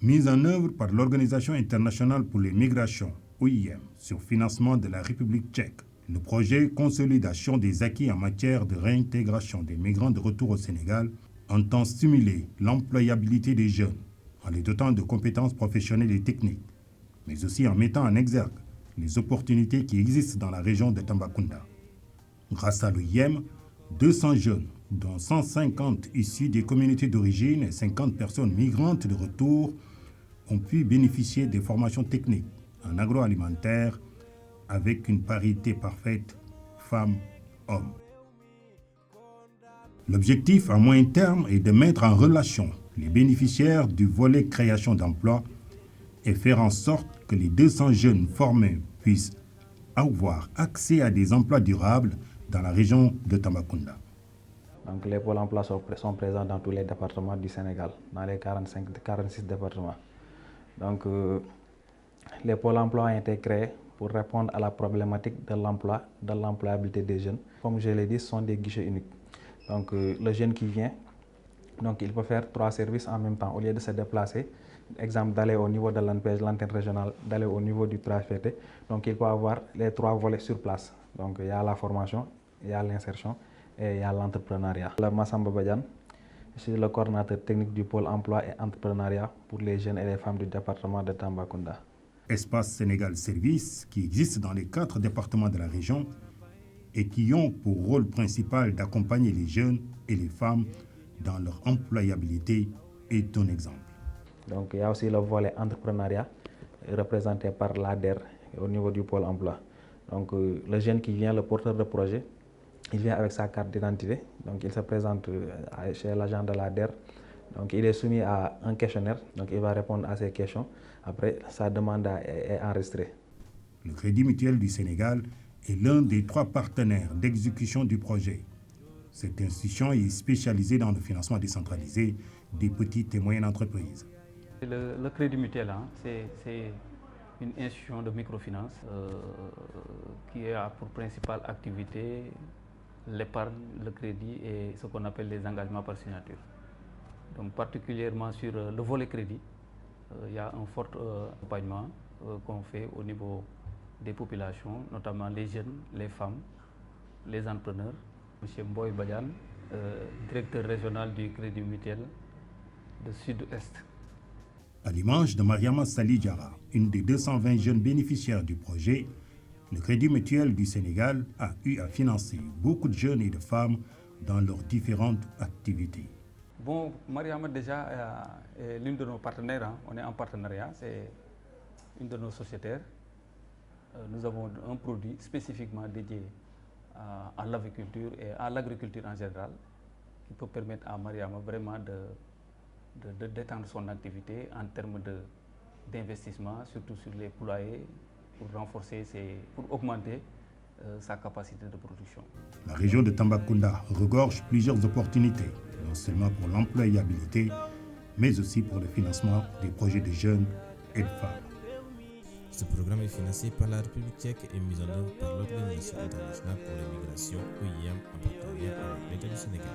Mise en œuvre par l'Organisation internationale pour les migrations, OIM, sur financement de la République tchèque, le projet Consolidation des acquis en matière de réintégration des migrants de retour au Sénégal entend stimuler l'employabilité des jeunes en les dotant de compétences professionnelles et techniques, mais aussi en mettant en exergue les opportunités qui existent dans la région de Tambacounda. Grâce à l'OIM, 200 jeunes, dont 150 issus des communautés d'origine et 50 personnes migrantes de retour, ont pu bénéficier des formations techniques en agroalimentaire avec une parité parfaite femmes-hommes. L'objectif à moyen terme est de mettre en relation les bénéficiaires du volet création d'emplois et faire en sorte que les 200 jeunes formés puissent avoir accès à des emplois durables dans la région de Tambacounda. Donc les pôles emploi sont présents dans tous les départements du Sénégal, dans les 46 départements. Donc les pôles emploi ont été créés pour répondre à la problématique de l'emploi, de l'employabilité des jeunes. Comme je l'ai dit, ce sont des guichets uniques. Donc le jeune qui vient, donc il peut faire 3 services en même temps. Au lieu de se déplacer, exemple d'aller au niveau de l'ANPEJ, l'antenne régionale, d'aller au niveau du PRAFT, donc il peut avoir les 3 volets sur place. Donc il y a la formation, il y a l'insertion et il y a l'entrepreneuriat. Le Massamba Badiane, je suis le coordinateur technique du pôle emploi et entrepreneuriat pour les jeunes et les femmes du département de Tambacounda. Espace Sénégal Service, qui existe dans les 4 départements de la région et qui ont pour rôle principal d'accompagner les jeunes et les femmes dans leur employabilité, est un exemple. Donc il y a aussi le volet entrepreneuriat représenté par l'ADER au niveau du pôle emploi. Donc le jeune qui vient, le porteur de projet, il vient avec sa carte d'identité, donc il se présente chez l'agent de l'ADER. Donc il est soumis à un questionnaire, donc il va répondre à ces questions. Après, sa demande est enregistrée. Le Crédit Mutuel du Sénégal est l'un des 3 partenaires d'exécution du projet. Cette institution est spécialisée dans le financement décentralisé des petites et moyennes entreprises. Le Crédit Mutuel, c'est une institution de microfinance qui a pour principale activité l'épargne, le crédit et ce qu'on appelle les engagements par signature. Donc particulièrement sur le volet crédit, il y a un fort accompagnement qu'on fait au niveau des populations, notamment les jeunes, les femmes, les entrepreneurs. M. Mboy Badiane, directeur régional du Crédit Mutuel de Sud-Est. À l'image de Mariama Sali Diarra, une des 220 jeunes bénéficiaires du projet, le Crédit Mutuel du Sénégal a eu à financer beaucoup de jeunes et de femmes dans leurs différentes activités. Bon, Mariama déjà est l'une de nos partenaires, on est en partenariat, c'est une de nos sociétaires. Nous avons un produit spécifiquement dédié à l'aviculture et à l'agriculture en général qui peut permettre à Mariama vraiment de détendre son activité en termes d'investissement, surtout sur les poulaillers, pour renforcer, pour augmenter sa capacité de production. La région de Tambacounda regorge plusieurs opportunités, non seulement pour l'employabilité, mais aussi pour le financement des projets de jeunes et de femmes. Ce programme est financé par la République tchèque et mis en œuvre par l'Organisation internationale pour les migrations, OIM, en partenariat avec l'État du Sénégal.